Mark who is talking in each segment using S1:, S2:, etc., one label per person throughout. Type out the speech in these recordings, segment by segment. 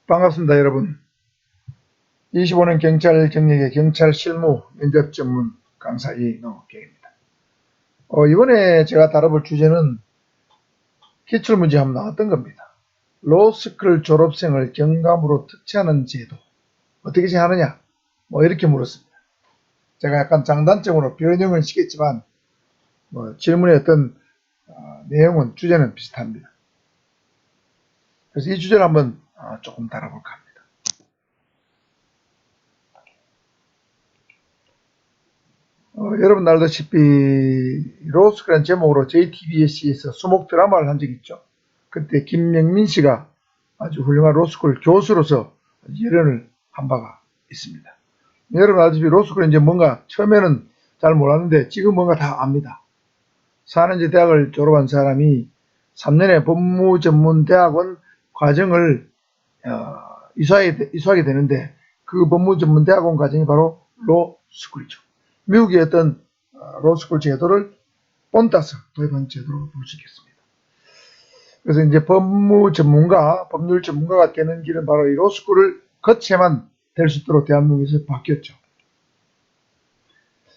S1: 반갑습니다, 여러분. 25년 경찰 경력의 경찰 실무 면접 전문 강사 이노경입니다. 이번에 제가 다뤄볼 주제는 기출문제 한번 나왔던 겁니다. 로스쿨 졸업생을 경감으로 특채하는 제도 어떻게 생각하느냐? 이렇게 물었습니다. 제가 약간 장단점으로 변형을 시켰지만 질문의 어떤 내용은 주제는 비슷합니다. 그래서 이 주제를 한번 조금 다뤄볼까 합니다. 여러분 알다시피 로스쿨이라는 제목으로 JTBC에서 수목 드라마를 한 적이 있죠. 그때 김명민 씨가 아주 훌륭한 로스쿨 교수로서 열연을 한 바가 있습니다. 여러분 알다시피 로스쿨은 이제 뭔가 처음에는 잘 몰랐는데 지금 뭔가 다 압니다. 4년제 대학을 졸업한 사람이 3년의 법무전문대학원 과정을 이수하게 되는데 그 법무전문대학원 과정이 바로 로스쿨이죠. 미국의 어떤 로스쿨 제도를 본따서 도입한 제도로 볼 수 있겠습니다. 그래서 이제 법률 전문가가 되는 길은 바로 이 로스쿨을 거쳐야만 될 수 있도록 대한민국에서 바뀌었죠.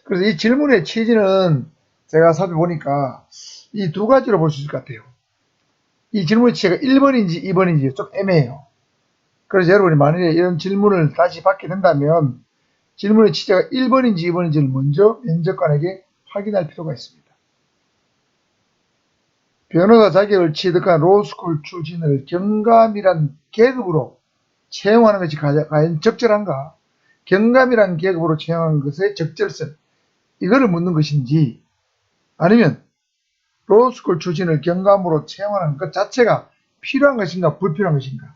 S1: 그래서 이 질문의 취지는 제가 살펴보니까 이 두 가지로 볼 수 있을 것 같아요. 이 질문의 취지가 1번인지 2번인지 좀 애매해요. 그래서 여러분이 만약에 이런 질문을 다시 받게 된다면 질문의 취지가 1번인지 2번인지를 먼저 면접관에게 확인할 필요가 있습니다. 변호사 자격을 취득한 로스쿨 출신을 경감이란 계급으로 채용하는 것이 과연 적절한가? 경감이란 계급으로 채용하는 것의 적절성, 이거를 묻는 것인지, 아니면 로스쿨 출신을 경감으로 채용하는 것 자체가 필요한 것인가 불필요한 것인가,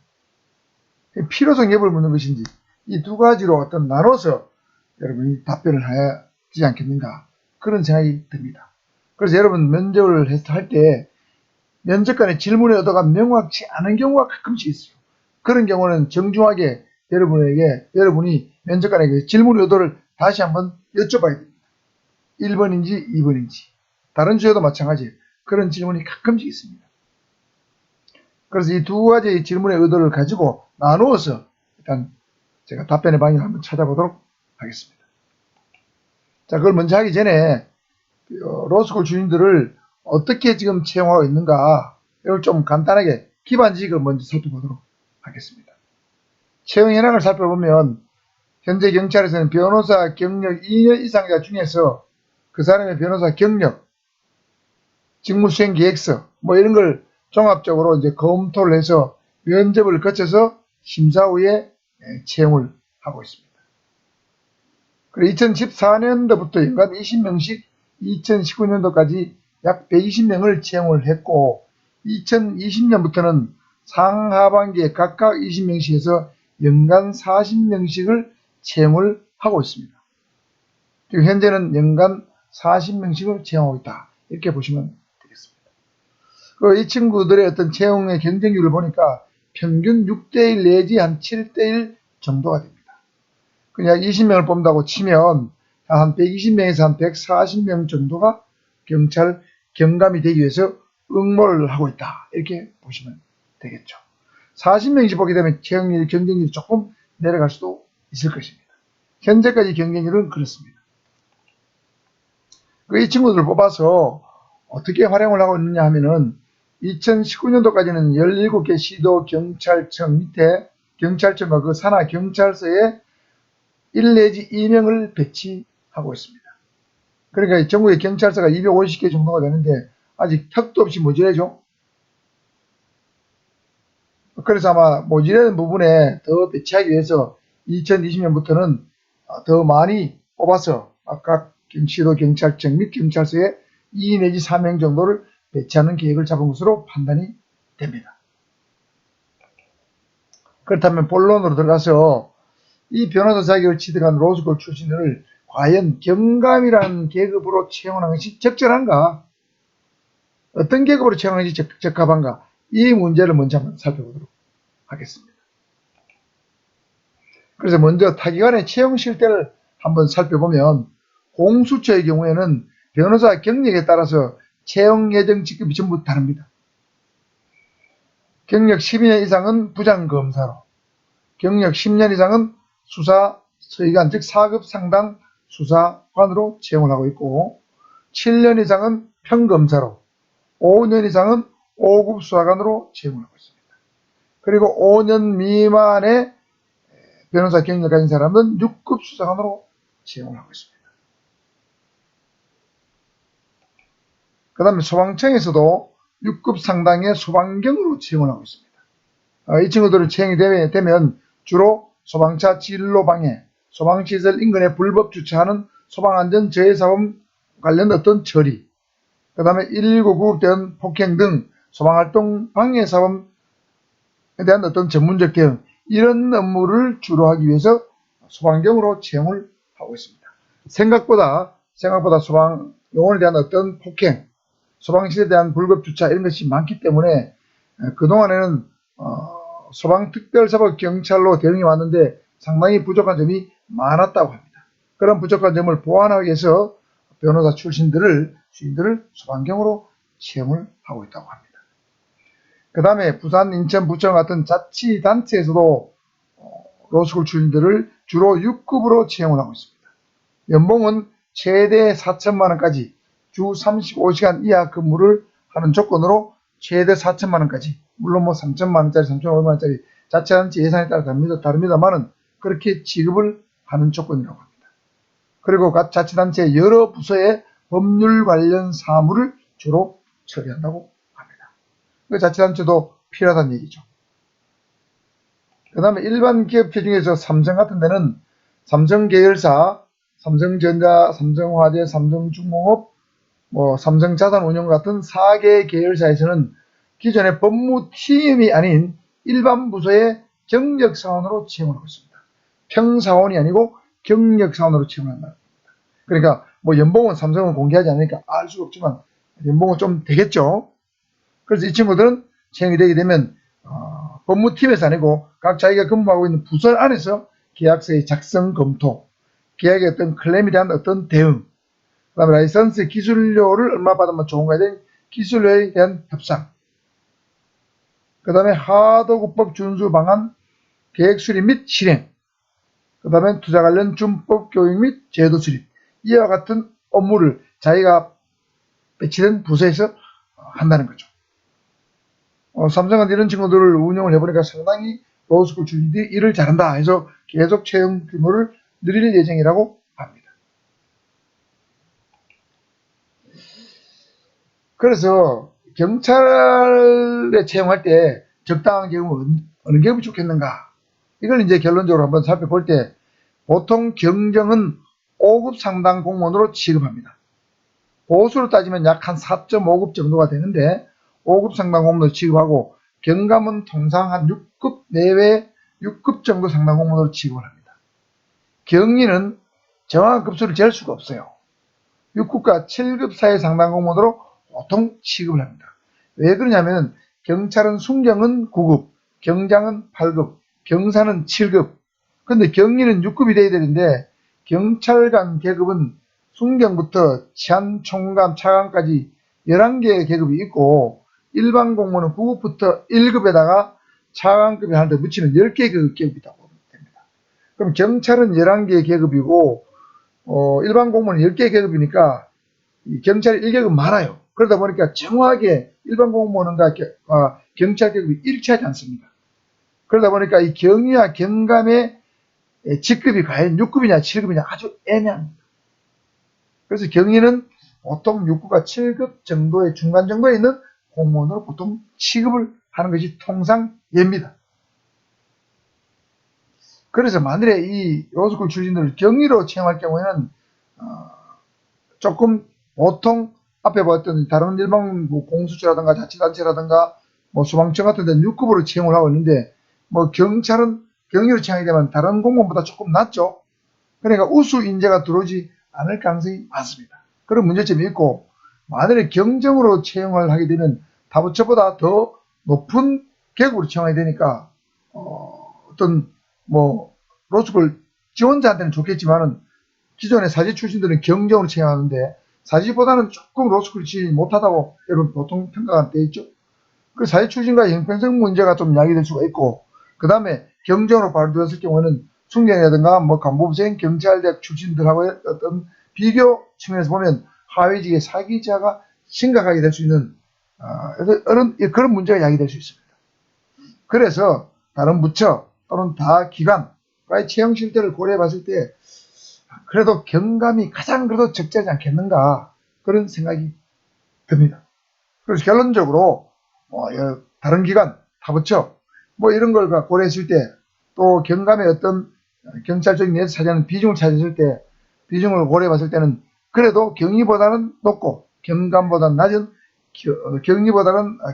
S1: 필요성 여부를 묻는 것인지, 이 두 가지로 어떤 나눠서 여러분이 답변을 해야 하지 않겠는가, 그런 생각이 듭니다. 그래서 여러분 면접을 할 때 면접관의 질문의 의도가 명확치 않은 경우가 가끔씩 있어요. 그런 경우는 정중하게 여러분이 면접관에게 질문의 의도를 다시 한번 여쭤봐야 됩니다. 1번인지 2번인지, 다른 주제도 마찬가지예요. 그런 질문이 가끔씩 있습니다. 그래서 이 두 가지의 질문의 의도를 가지고 나누어서 일단 제가 답변의 방향을 한번 찾아보도록 하겠습니다. 자, 그걸 먼저 하기 전에 로스쿨 주인들을 어떻게 지금 채용하고 있는가, 이걸 좀 간단하게 기반직을 먼저 살펴보도록 하겠습니다. 채용 현황을 살펴보면 현재 경찰에서는 변호사 경력 2년 이상자 중에서 그 사람의 변호사 경력, 직무수행 계획서 이런 걸 종합적으로 이제 검토를 해서 면접을 거쳐서 심사 후에 채용을 하고 있습니다. 그리고 2014년도부터 연간 20명씩 2019년도까지 약 120명을 채용을 했고, 2020년부터는 상하반기에 각각 20명씩 해서 연간 40명씩을 채용을 하고 있습니다. 지금 현재는 연간 40명씩을 채용하고 있다, 이렇게 보시면 되겠습니다. 그리고 이 친구들의 어떤 채용의 경쟁률을 보니까 평균 6대1 내지 한 7대1 정도가 됩니다. 그냥 20명을 뽑는다고 치면 한 120명에서 한 140명 정도가 경찰 경감이 되기 위해서 응모를 하고 있다, 이렇게 보시면 되겠죠. 40명씩 보게 되면 채용률, 경쟁률이 조금 내려갈 수도 있을 것입니다. 현재까지 경쟁률은 그렇습니다. 이 친구들을 뽑아서 어떻게 활용을 하고 있느냐 하면은 2019년도까지는 17개 시도 경찰청 밑에 경찰청과 그 산하 경찰서에 1 내지 2명을 배치하고 있습니다. 그러니까 전국의 경찰서가 250개 정도가 되는데 아직 턱도 없이 모자라죠. 그래서 아마 모자라는 부분에 더 배치하기 위해서 2020년부터는 더 많이 뽑아서 각 시도 경찰청 및 경찰서에 2 내지 3명 정도를 배치하는 계획을 잡은 것으로 판단이 됩니다. 그렇다면 본론으로 들어가서 이 변호사 자격을 취득한 로스쿨 출신을 과연 경감이라는 계급으로 채용하는 것이 적절한가? 어떤 계급으로 채용하는 것이 적합한가? 이 문제를 먼저 한번 살펴보도록 하겠습니다. 그래서 먼저 타기관의 채용 실태를 한번 살펴보면 공수처의 경우에는 변호사 경력에 따라서 채용 예정 직급이 전부 다릅니다. 경력 12년 이상은 부장검사로, 경력 10년 이상은 수사 서의관 즉 4급 상당 수사관으로 채용을 하고 있고 7년 이상은 평검사로 5년 이상은 5급 수사관으로 채용을 하고 있습니다. 그리고 5년 미만의 변호사 경력 가진 사람은 6급 수사관으로 채용을 하고 있습니다. 그 다음에 소방청에서도 6급 상당의 소방경으로 채용을 하고 있습니다. 이 친구들은 채용이 되면 주로 소방차 진로방해, 소방시설 인근에 불법 주차하는 소방안전 저해사범 관련 어떤 처리, 그 다음에 119 구급대원 폭행 등 소방활동 방해사범에 대한 어떤 전문적 대응, 이런 업무를 주로 하기 위해서 소방경으로 채용을 하고 있습니다. 생각보다 소방 요원에 대한 어떤 폭행, 소방시설에 대한 불법 주차 이런 것이 많기 때문에 그동안에는 소방특별사법 경찰로 대응이 왔는데 상당히 부족한 점이 많았다고 합니다. 그런 부족한 점을 보완하기 위해서 변호사 출신들을 소방경으로 채용을 하고 있다고 합니다. 그 다음에 부산, 인천, 부천 같은 자치단체에서도 로스쿨 출신들을 주로 6급으로 채용을 하고 있습니다. 연봉은 최대 4천만원까지 주 35시간 이하 근무를 하는 조건으로 최대 4천만원까지, 물론 뭐 3천만원짜리, 3,500만원짜리 자치단체 예산에 따라 다릅니다만은 그렇게 지급을 하는 조건이라고 합니다. 그리고 각 자치단체 여러 부서의 법률 관련 사무를 주로 처리한다고 합니다. 그 자치단체도 필요하다는 얘기죠. 그 다음에 일반 기업체 중에서 삼성 같은 데는 삼성계열사, 삼성전자, 삼성화재, 삼성중공업, 삼성자산운용 같은 4개 계열사에서는 기존의 법무팀이 아닌 일반 부서의 경력사원으로 채용을 하고 있습니다. 평사원이 아니고 경력사원으로 채용을 한다. 그러니까 뭐 연봉은 삼성은 공개하지 않으니까 알 수가 없지만 연봉은 좀 되겠죠. 그래서 이 친구들은 채용이 되게 되면 법무팀에서 아니고 각 자기가 근무하고 있는 부서 안에서 계약서의 작성 검토, 계약의 어떤 클레임에 대한 어떤 대응, 그 다음에 라이선스 기술료를 얼마 받으면 좋은가에 대한 기술료에 대한 협상, 그 다음에 하도급법 준수 방안 계획 수립 및 실행, 그 다음에 투자 관련 준법 교육 및 제도 수립, 이와 같은 업무를 자기가 배치된 부서에서 한다는 거죠. 삼성은 이런 친구들을 운영을 해보니까 상당히 로스쿨 출신들이 일을 잘한다 해서 계속 채용 규모를 늘릴 예정이라고 합니다. 그래서 경찰에 채용할 때 적당한 계급은 어느 계급이 좋겠는가, 이걸 이제 결론적으로 한번 살펴볼 때 보통 경정은 5급 상당 공무원으로 취급합니다. 보수로 따지면 약 한 4.5급 정도가 되는데 5급 상당 공무원으로 취급하고 경감은 통상 한 6급 내외 6급 정도 상당 공무원으로 취급을 합니다. 경위는 정확한 급수를 잴 수가 없어요. 6급과 7급 사이 상당 공무원으로 보통 취급을 합니다. 왜 그러냐면 경찰은 순경은 9급, 경장은 8급, 경사는 7급, 근데 경위는 6급이 돼야 되는데 경찰관 계급은 순경부터 치안, 총감, 차관까지 11개의 계급이 있고 일반 공무원은 9급부터 1급에다가 차관급이 하나 더 붙이면 10개의 계급이 있다고 보면 됩니다. 그럼 경찰은 11개의 계급이고 일반 공무원은 10개의 계급이니까 경찰이 1계급 많아요. 그러다 보니까 정확하게 일반 공무원과 경찰 계급이 일치하지 않습니다. 그러다 보니까 이 경위와 경감의 직급이 과연 6급이냐 7급이냐 아주 애매합니다. 그래서 경위는 보통 6급과 7급 정도의 중간 정도에 있는 공무원으로 보통 취급을 하는 것이 통상 예입니다. 그래서 만일에 이 로스쿨 출신들을 경위로 채용할 경우에는 조금 보통 앞에 봤던 다른 일반 공수처라든가 자치단체라든가 소방청 같은 데는 6급으로 채용을 하고 있는데 경찰은 경위로 채용이 되면 다른 공무원보다 조금 낮죠. 그러니까 우수 인재가 들어오지 않을 가능성이 많습니다. 그런 문제점이 있고 만일에 경정으로 채용을 하게 되면 다부처보다 더 높은 계급으로 채용하게 되니까 어떤 로스쿨 지원자한테는 좋겠지만은 기존의 사지 출신들은 경정으로 채용하는데 사지보다는 조금 로스쿨 출신이 못하다고 여러분 보통 평가가 되어 있죠. 그 사지 출신과 형평성 문제가 좀 야기될 수가 있고 그 다음에 경정으로 발돋웠을 경우에는 순경이라든가 뭐 간부부생 경찰대학 출신들하고의 어떤 비교 측면에서 보면 하위직의 사기자가 심각하게 될 수 있는 그런 문제가 야기될 수 있습니다. 그래서 다른 부처 또는 다 기관과의 채용 실태를 고려해 봤을 때 그래도 경감이 가장 그래도 적절하지 않겠는가 그런 생각이 듭니다. 그래서 결론적으로 다른 기관, 타부처 뭐 이런 걸 고려했을 때 또 경감의 어떤 경찰적인 예를 차지하는 비중을 찾았을 때 비중을 고려해 봤을 때는 그래도 경위보다는 높고 경감보다는 낮은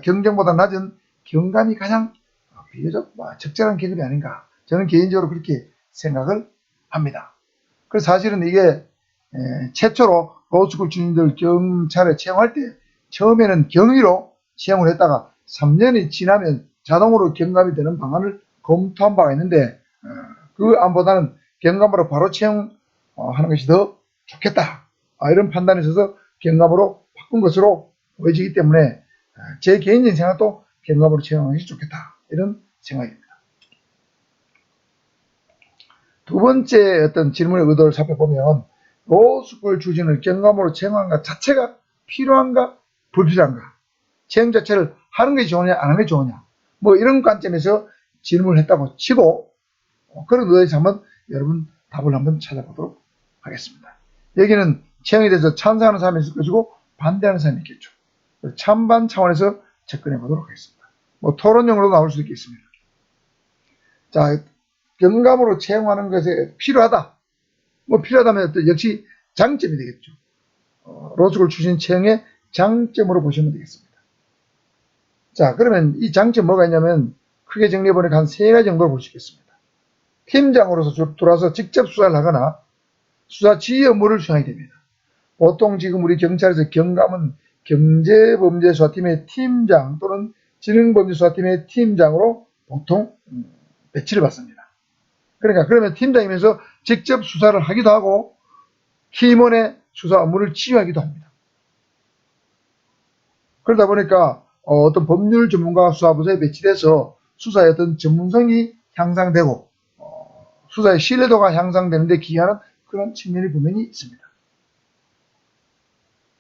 S1: 경정보다 낮은 경감이 가장 비교적 적절한 계급이 아닌가 저는 개인적으로 그렇게 생각을 합니다. 그래서 사실은 이게 최초로 로스쿨 출신들 경찰에 채용할 때 처음에는 경위로 채용을 했다가 3년이 지나면 자동으로 경감이 되는 방안을 검토한 바가 있는데 그 안보다는 경감으로 바로 채용하는 것이 더 좋겠다. 이런 판단에 있어서 경감으로 바꾼 것으로 보여지기 때문에 제 개인적인 생각도 경감으로 채용하는 것이 좋겠다. 이런 생각입니다. 두 번째 어떤 질문의 의도를 살펴보면 로스쿨 출신을 경감으로 채용하는 것 자체가 필요한가 불필요한가 채용 자체를 하는 것이 좋으냐 안 하는 것이 좋으냐 뭐 이런 관점에서 질문을 했다고 치고 그런 의도에서 한번 여러분 답을 한번 찾아보도록 하겠습니다. 여기는 채용에 대해서 찬성하는 사람이 있을 것이고 반대하는 사람이 있겠죠. 찬반 차원에서 접근해 보도록 하겠습니다. 뭐 토론용으로도 나올 수 있겠습니다. 자, 경감으로 채용하는 것에 필요하다. 뭐 필요하다면 또 역시 장점이 되겠죠. 로스쿨 출신 채용의 장점으로 보시면 되겠습니다. 자, 그러면 이 장점 뭐가 있냐면 크게 정리해보니까 한 3가지 정도로 볼 수 있겠습니다. 팀장으로서 들어와서 직접 수사를 하거나 수사 지휘 업무를 수행하게 됩니다. 보통 지금 우리 경찰에서 경감은 경제범죄수사팀의 팀장 또는 지능범죄수사팀의 팀장으로 보통 배치를 받습니다. 그러니까 그러면 팀장이면서 직접 수사를 하기도 하고 팀원의 수사 업무를 지휘하기도 합니다. 그러다 보니까 어떤 법률 전문가 수사부서에 배치돼서 수사의 어떤 전문성이 향상되고 수사의 신뢰도가 향상되는데 기여하는 그런 측면이 분명히 있습니다.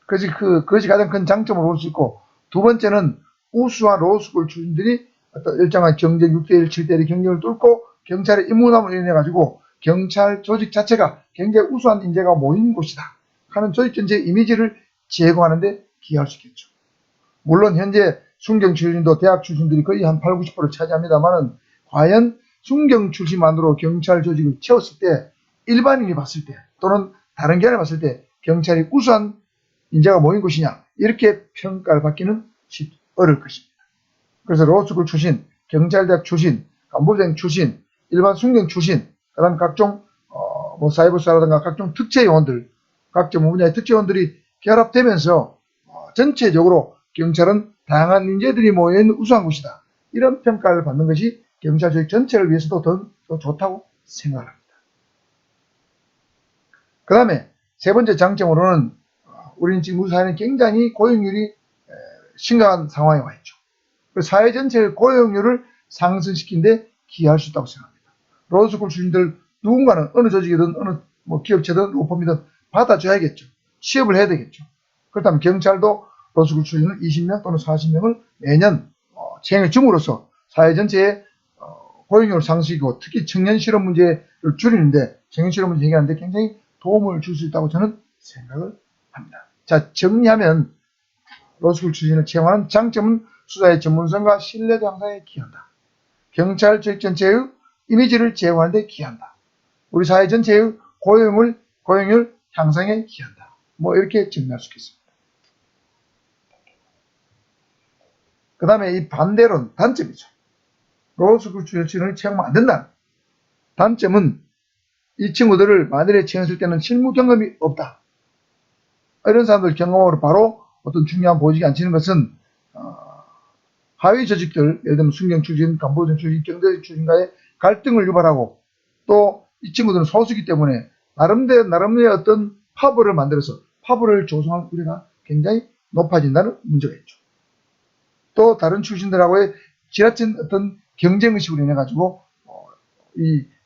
S1: 그것이 가장 큰 장점으로 볼 수 있고 두 번째는 우수한 로스쿨 출신들이 어떤 일정한 경쟁 6대1, 7대1의 경쟁을 뚫고 경찰의 임무남을 인해 가지고 경찰 조직 자체가 굉장히 우수한 인재가 모인 곳이다 하는 조직 전체의 이미지를 제공하는 데 기여할 수 있겠죠. 물론 현재 순경 출신도 대학 출신들이 거의 한 8, 90%를 차지합니다만은 과연 순경 출신만으로 경찰 조직을 채웠을 때 일반인이 봤을 때 또는 다른 기관에 봤을 때 경찰이 우수한 인재가 모인 곳이냐 이렇게 평가를 받기는 어려울 것입니다. 그래서 로스쿨 출신, 경찰대학 출신, 간부생 출신, 일반 순경 출신, 그 다음 각종 뭐 사이버수사라든가 각종 특채 요원들, 각종 분야의 특채 요원들이 결합되면서 전체적으로 경찰은 다양한 인재들이 모여있는 우수한 곳이다. 이런 평가를 받는 것이 경찰 조직 전체를 위해서도 더 좋다고 생각합니다. 그 다음에 세 번째 장점으로는 우리는 지금 우리 사회는 굉장히 고용률이 심각한 상황에 와 있죠. 그래서 사회 전체의 고용률을 상승시킨 데 기여할 수 있다고 생각합니다. 로스쿨 출신들 누군가는 어느 조직이든 어느 뭐 기업체든 로펌이든 받아줘야겠죠. 취업을 해야 되겠죠. 그렇다면 경찰도 로스쿨 출신을 20명 또는 40명을 매년 채용해 줌으로써 사회 전체의 고용률을 상승시키고 특히 청년 실업 문제를 줄이는데 청년 실업 문제 해결하는데 굉장히 도움을 줄 수 있다고 저는 생각을 합니다. 자, 정리하면 로스쿨 출신을 채용하는 장점은 수사의 전문성과 신뢰도 향상에 기여한다. 경찰 조직 전체의 이미지를 제고하는 데 기여한다. 우리 사회 전체의 고용률 향상에 기여한다. 뭐 이렇게 정리할 수 있겠습니다. 그 다음에 이 반대론 단점이죠. 로스쿨 출신을 채용하면 안 된다. 단점은 이 친구들을 만일에 채용했을 때는 실무 경험이 없다. 이런 사람들 경험으로 바로 어떤 중요한 보직이 앉히는 것은 하위 조직들, 예를 들면 순경 출신, 간부생 출신, 경제 출신과의 갈등을 유발하고 또 이 친구들은 소수이기 때문에 나름대로의 어떤 파벌을 만들어서 파벌을 조성할 우려가 굉장히 높아진다는 문제가 있죠. 또 다른 출신들하고의 지나친 어떤 경쟁의식으로 인해 가지고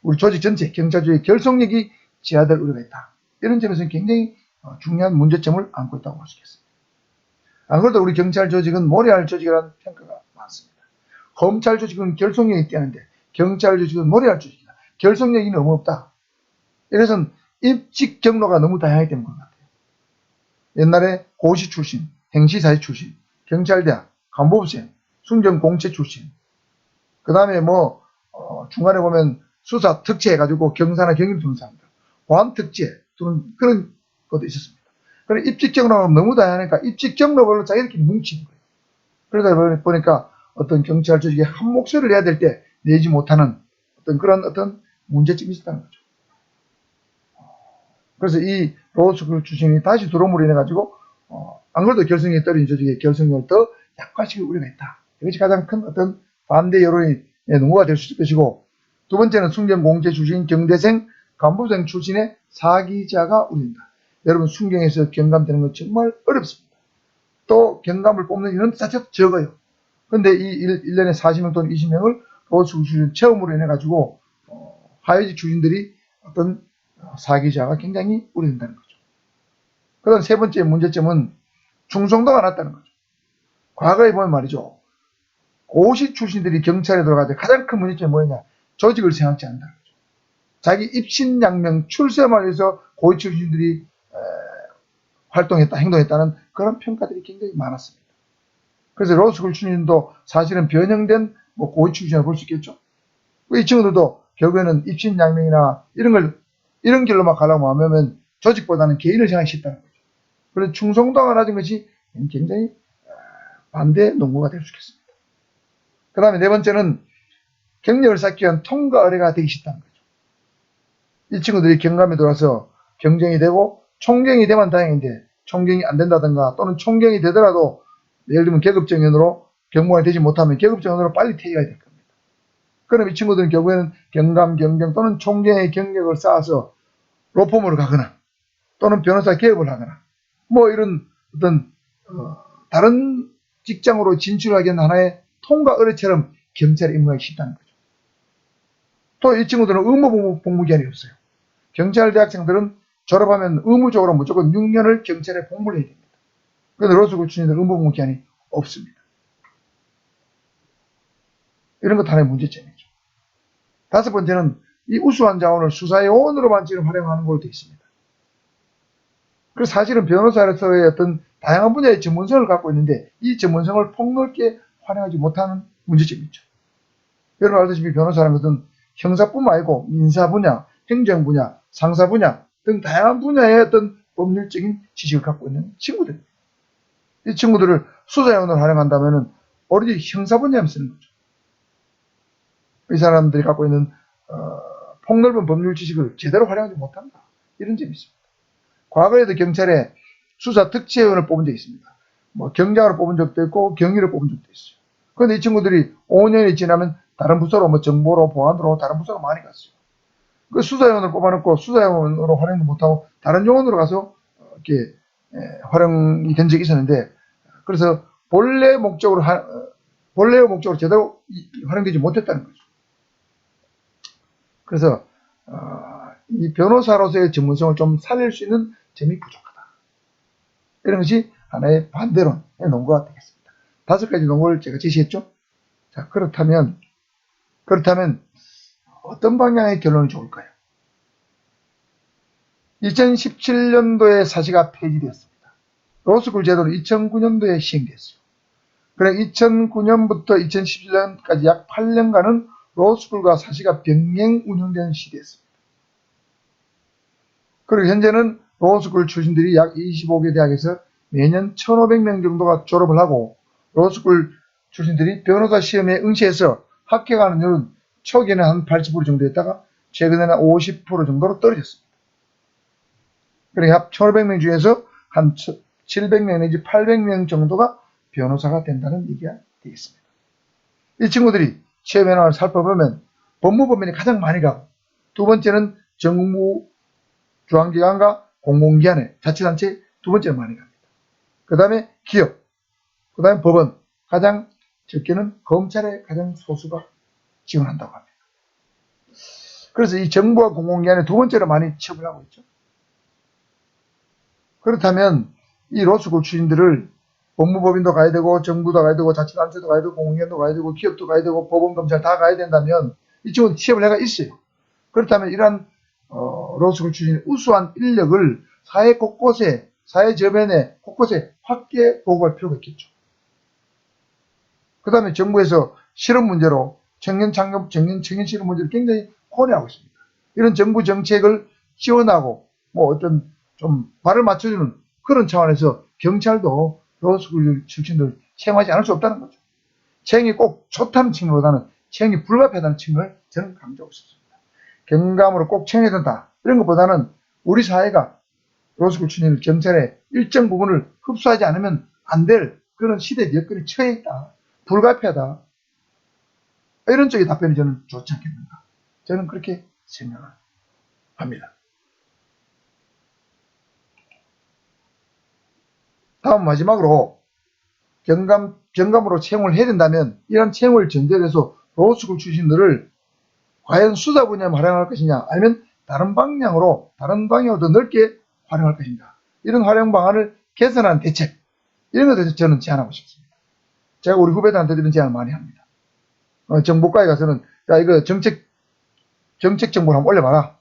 S1: 우리 조직 전체, 경찰 조직의 결속력이 제한될 우려가 있다. 이런 점에서는 굉장히 중요한 문제점을 안고 있다고 볼 수 있겠습니다. 안 그래도 우리 경찰 조직은 모래알 조직이라는 평가가 많습니다. 검찰 조직은 결속력이 뛰어난데 경찰 조직은 모래알 조직이다. 결속력이 너무 없다. 이래서 입직 경로가 너무 다양하기 때문에 그런 것 같아요. 옛날에 고시 출신, 행시사회 출신, 경찰대학, 간부부생, 순경공채 출신, 그 다음에 중간에 보면 수사 특채 해가지고 경사나 경위를 두는 사람들, 보안특채 두는 그런 것도 있었습니다. 그래 입직 경로가 너무 다양하니까 입직 경로별로 자기들끼리 뭉치는 거예요. 그러다 보니까 어떤 경찰 조직에 한 목소리를 내야 될 때 내지 못하는 그런 문제점이 있었다는 거죠. 그래서 이 로스쿨 출신이 다시 들어옴으로 인해 가지고 안 그래도 결성력이 떨어진 조직의 결성력을 더 약화시킬 우려가 있다. 이것이 가장 큰 반대 여론의 농구가 될 수 있을 것이고, 두 번째는 순경공채 출신 경대생 간부생 출신의 사기자가 우려된다. 여러분 순경에서 경감되는 건 정말 어렵습니다. 또 경감을 뽑는 인원 자체도 적어요. 그런데 이 1년에 40명 또는 20명을 로스쿨 출신 체험으로 인해 가지고 하위직 출신들이 사기자가 굉장히 우려된다는 거죠. 그 다음 세 번째 문제점은 충성도가 낮다는 거죠. 과거에 보면 말이죠. 고시 출신들이 경찰에 들어갈 때 가장 큰 문제점이 뭐였냐? 조직을 생각지 않는다는 거죠. 자기 입신양명 출세만 해서 고시 출신들이 활동했다, 행동했다는 그런 평가들이 굉장히 많았습니다. 그래서 로스쿨 출신도 사실은 변형된 고시 출신이라고 볼 수 있겠죠. 이 친구들도 결국에는 입신양명이나 이런 길로만 가려고 하면 조직보다는 개인을 생각이 쉽다는 거죠. 그래서 충성도가 낮은 것이 굉장히 반대 농구가 될 수 있겠습니다. 그 다음에 네 번째는 경력을 쌓기 위한 통과 의뢰가 되기 쉽다는 거죠. 이 친구들이 경감에 들어와서 경쟁이 되고 총경이 되면 다행인데 총경이 안 된다든가 또는 총경이 되더라도 예를 들면 계급정연으로 경무가 되지 못하면 계급정연으로 빨리 퇴위가 될 겁니다. 그럼 이 친구들은 결국에는 경감, 경정 또는 총경의 경력을 쌓아서 로펌으로 가거나 또는 변호사 개업을 하거나 이런 다른 직장으로 진출하기 위한 하나의 통과 의뢰처럼 경찰에 임무하기 쉽다는 거죠. 또 이 친구들은 의무 복무 기한이 없어요. 경찰 대학생들은 졸업하면 의무적으로 무조건 6년을 경찰에 복무를 해야 됩니다. 그런데 로스쿨 출신들은 의무 복무 기한이 없습니다. 이런 것도 하나의 문제점이죠. 다섯 번째는 이 우수한 자원을 수사의 요원으로만 지금 활용하는 걸로 되어 있습니다. 그래서 사실은 변호사로서의 다양한 분야의 전문성을 갖고 있는데 이 전문성을 폭넓게 활용하지 못하는 문제점이 있죠. 여러분 알다시피 변호사라는 것은 형사뿐만 아니고 민사 분야, 행정 분야, 상사 분야 등 다양한 분야의 법률적인 지식을 갖고 있는 친구들입니다. 이 친구들을 수사요원으로 활용한다면 오로지 형사 분야에 쓰는 거죠. 이 사람들이 갖고 있는 폭넓은 법률 지식을 제대로 활용하지 못한다. 이런 점이 있습니다. 과거에도 경찰에 수사 특채원을 뽑은 적이 있습니다. 경장으로 뽑은 적도 있고 경위로 뽑은 적도 있어요. 그런데 이 친구들이 5년이 지나면 다른 부서로 정보로 보안으로 다른 부서로 많이 갔어요. 그 수사요원을 뽑아놓고 수사요원으로 활용도 못하고 다른 요원으로 가서 이렇게 활용이 된 적이 있었는데, 그래서 본래의 목적으로 제대로 활용되지 못했다는 거죠. 그래서 이 변호사로서의 전문성을 좀 살릴 수 있는 점이 부족하다. 이런 것이 하나의 반대론의 논거가 되겠습니다. 5가지 논거를 제가 제시했죠. 자, 그렇다면 어떤 방향의 결론이 좋을까요? 2017년도에 사시가 폐지되었습니다. 로스쿨 제도는 2009년도에 시행됐어요. 그래 2009년부터 2017년까지 약 8년간은 로스쿨과 사시가 병행 운영되는 시대였습니다. 그리고 현재는 로스쿨 출신들이 약 25개 대학에서 매년 1,500명 정도가 졸업을 하고, 로스쿨 출신들이 변호사 시험에 응시해서 합격하는 율은 초기에는 한 80% 정도였다가 최근에는 50% 정도로 떨어졌습니다. 그러니까 1,500명 중에서 한 700명 내지 800명 정도가 변호사가 된다는 얘기가 되겠습니다. 이 친구들이 시험 현황을 살펴보면 법무법인이 가장 많이 가고, 두 번째는 정부 중앙기관과 공공기관의 자치단체 두 번째로 많이 갑니다. 그 다음에 기업, 그 다음에 법원, 가장 적게는 검찰에 가장 소수가 지원한다고 합니다. 그래서 이 정부와 공공기관의 두 번째로 많이 취업을 하고 있죠. 그렇다면 이 로스쿨 출신들을 법무법인도 가야 되고 정부도 가야 되고 자치단체도 가야 되고 공공기관도 가야 되고 기업도 가야 되고 법원 검찰 다 가야 된다면 이 친구는 취업을 해가 있어요. 그렇다면 이러한 로스쿨 출신의 우수한 인력을 사회 곳곳에 사회 저변에 곳곳에 확대 보급할 필요가 있겠죠. 그 다음에 정부에서 실업 문제로 청년 창업, 청년 실업 문제를 굉장히 고려하고 있습니다. 이런 정부 정책을 지원하고 뭐 어떤 좀 발을 맞춰주는 그런 차원에서 경찰도 로스쿨 출신들 채용하지 않을 수 없다는 거죠. 채용이 꼭 좋다는 측면보다는 채용이 불가피하다는 측면을 저는 강조하고 싶습니다. 경감으로 꼭 채용해야 된다. 이런 것보다는 우리 사회가 로스쿨 출신을 경찰의 일정 부분을 흡수하지 않으면 안 될 그런 시대 여건에 처해 있다. 불가피하다. 이런 쪽의 답변이 저는 좋지 않겠는가. 저는 그렇게 생각을 합니다. 다음 마지막으로 경감으로 채용을 해야 된다면 이런 채용을 전제로 해서 로스쿨 출신들을 과연 수사 분야에 활용할 것이냐 아니면 다른 방향으로 더 넓게 활용할 것인가 이런 활용 방안을 개선하는 대책 이런 것에 대해서 저는 제안하고 싶습니다. 제가 우리 후배들한테 이런 제안을 많이 합니다. 정보과에 가서는 야 이거 정책 정보를 한번 올려봐라.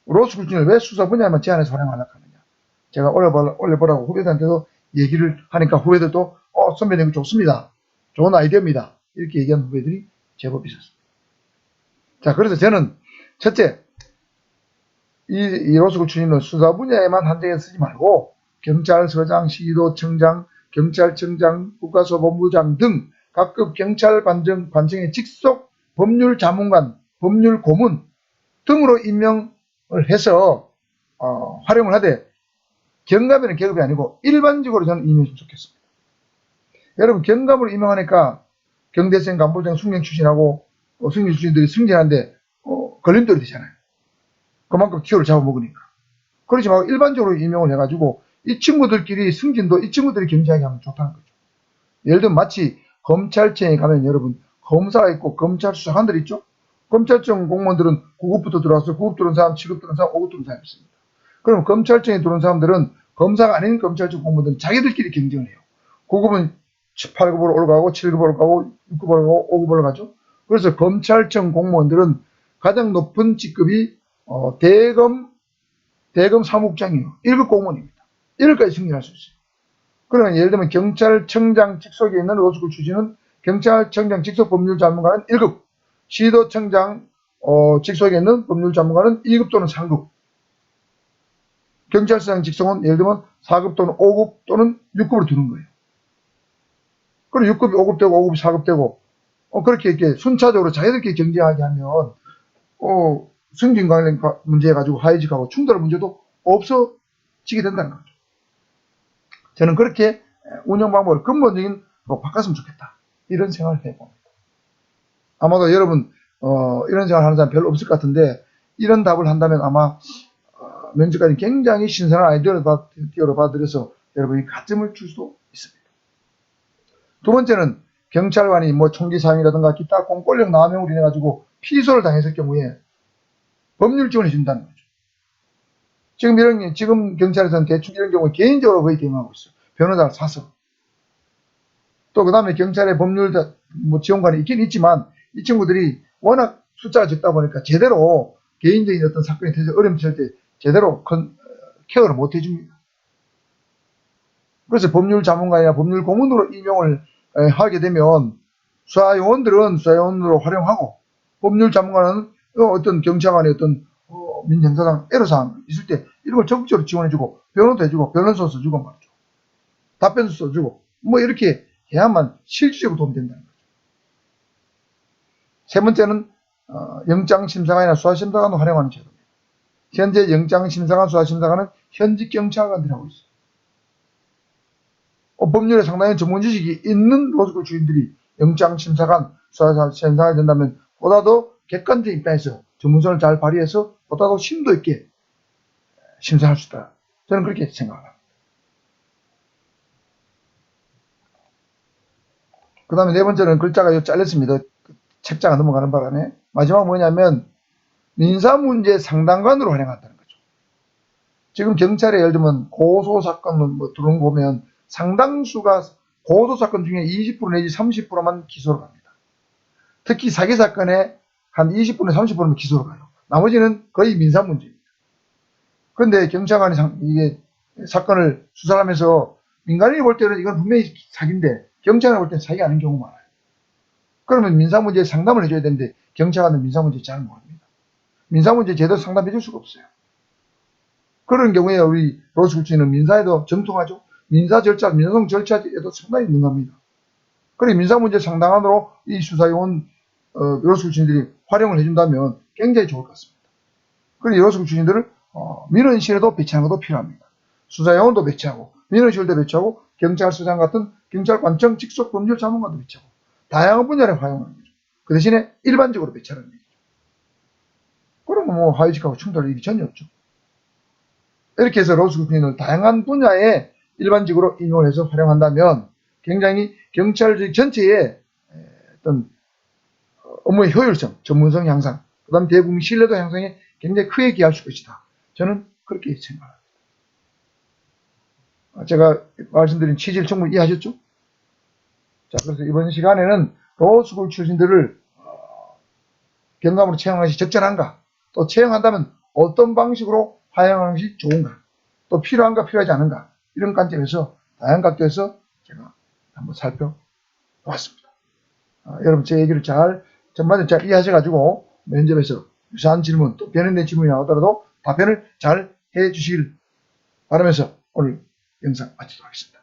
S1: 로스쿨 출신을 왜 수사 분야에만 제안해서 활용하려고 하느냐. 제가 올려보라고 후배들한테도 얘기를 하니까 후배들도 선배님 이거 좋습니다. 좋은 아이디어입니다. 이렇게 얘기하는 후배들이 제법 있었습니다. 자, 그래서 저는 첫째, 이 로스쿨 출신은 수사 분야에만 한정해서 쓰지 말고 경찰서장, 시도청장, 경찰청장, 국가소방부장 등 각급 경찰 관청의 직속 법률 자문관, 법률 고문 등으로 임명을 해서 활용을 하되 경감이라는 계급이 아니고 일반적으로 저는 임명했으면 좋겠습니다. 여러분 경감으로 임명하니까 경대생, 간부장, 숙령 출신하고 승리 출신들이 승진하는데 걸림돌이 되잖아요. 그만큼 기호를 잡아먹으니까. 그렇지 말고 일반적으로 임명을 해가지고 이 친구들끼리 승진도 이 친구들이 경쟁하게 하면 좋다는 거죠. 예를 들면 마치 검찰청에 가면 여러분 검사가 있고 검찰 수사관들 있죠. 검찰청 공무원들은 9급부터 들어와서 9급 들어온 사람, 7급 들어온 사람, 5급 들어온 사람이 있습니다. 그럼 검찰청에 들어온 사람들은 검사가 아닌 검찰청 공무원들은 자기들끼리 경쟁을 해요. 9급은 8급으로 올라가고 7급으로 올라가고 6급으로 올라가고 5급으로 올라가죠. 그래서 검찰청 공무원들은 가장 높은 직급이 대검 사무국장이에요. 1급 공무원입니다. 1급까지 승진할 수 있어요. 그러면 예를 들면 경찰청장 직속에 있는 로스쿨 출신은 경찰청장 직속 법률자문관은 1급, 시도청장 직속에 있는 법률자문관은 2급 또는 3급, 경찰서장 직속은 예를 들면 4급 또는 5급 또는 6급으로 두는 거예요. 그리고 6급이 5급 되고 5급이 4급 되고 그렇게 이렇게 순차적으로 자기들끼리 경쟁하게 하면 승진 관련 문제 가지고 하위직하고 충돌할 문제도 없어지게 된다는 거죠. 저는 그렇게 운영 방법을 근본적인 바꿨으면 좋겠다. 이런 생각을 해봅니다. 아마도 여러분 이런 생각을 하는 사람 별로 없을 것 같은데 이런 답을 한다면 아마 면접관이 굉장히 신선한 아이디어를 받아들여서 여러분이 가점을 줄 수도 있습니다. 두 번째는 경찰관이 뭐 총기사용이라든가 기타 공권력 남용으로 인해 가지고 피소를 당했을 경우에 법률 지원을 해준다는 거죠. 지금 경찰에서는 대충 이런 경우에 개인적으로 거의 대응하고 있어요. 변호사를 사서. 또 그 다음에 경찰의 법률 지원관이 있긴 있지만 이 친구들이 워낙 숫자가 적다 보니까 제대로 개인적인 어떤 사건이 터져 어려움을 때 제대로 케어를 못 해줍니다. 그래서 법률 자문관이나 법률 고문으로 임용을 하게 되면 수사요원들은 수사요원으로 활용하고 법률 자문관은 어떤 경찰관의 어떤 민형사상 애로사항 있을 때 이런 걸 적극적으로 지원해주고 변호도 해주고 변론서 써주고 말이죠. 답변서 써주고 뭐 이렇게 해야만 실질적으로 도움이 된다는 거죠. 세 번째는 영장심사관이나 수사심사관을 활용하는 제도입니다. 현재 영장심사관, 수사심사관은 현직 경찰관들이 하고 있어요. 법률에 상당히 전문 지식이 있는 로스쿨 주인들이 영장심사관, 수사심사관이 된다면 보다 더 객관적인 입장에서 전문성을 잘 발휘해서 보다 더 심도 있게 심사할 수 있다. 저는 그렇게 생각합니다. 그 다음에 네 번째는 글자가 잘렸습니다. 책자가 넘어가는 바람에. 마지막 뭐냐면 민사문제 상담관으로 활용한다는 거죠. 지금 경찰에 예를 들면 고소사건을 뭐 들어온 거 보면 상당수가 고소사건 중에 20% 내지 30%만 기소로 갑니다. 특히 사기사건에 한 20%, 30%는 기소로 가요. 나머지는 거의 민사문제입니다. 그런데 경찰관이 이게 사건을 수사를 하면서 민간인이 볼 때는 이건 분명히 사기인데 경찰이 볼 때는 사기가 아닌 경우가 많아요. 그러면 민사문제 상담을 해줘야 되는데 경찰관은 민사문제 잘 모릅니다. 민사문제 제대로 상담해 줄 수가 없어요. 그런 경우에 우리 로스쿨치는 민사에도 정통하죠. 민사 절차, 민사소송 절차에도 상당히 능합니다. 그래 민사문제 상담관으로 이 수사요원 로스쿨치들이 활용을 해준다면 굉장히 좋을 것 같습니다. 그리고 로스쿨치들을 민원실에도 배치하는 것도 필요합니다. 수사요원도 배치하고 민원실도 배치하고 경찰서장 같은 경찰관청 직속 법률 자문관도 배치하고 다양한 분야에 활용하는 거죠. 그 대신에 일반적으로 배치하는 얘기죠. 그러면 뭐 하위직하고 충돌할 일이 전혀 없죠. 이렇게 해서 로스쿨을 다양한 분야에 일반적으로 인용을 해서 활용한다면 굉장히 경찰 전체의 어떤 업무의 효율성, 전문성 향상, 그 다음 대국민 신뢰도 향상에 굉장히 크게 기여할 수 있다. 저는 그렇게 생각합니다. 제가 말씀드린 취지를 충분히 이해하셨죠? 자, 그래서 이번 시간에는 로스쿨 출신들을 경감으로 채용하는 것이 적절한가? 또 채용한다면 어떤 방식으로 활용하는 것이 좋은가? 또 필요한가 필요하지 않은가? 이런 관점에서 다양한 각도에서 제가 한번 살펴보았습니다. 여러분 제 얘기를 전반적으로 잘 이해하셔가지고 면접에서 유사한 질문 또 변형된 질문이 나오더라도 답변을 잘 해주시길 바라면서 오늘 영상 마치도록 하겠습니다.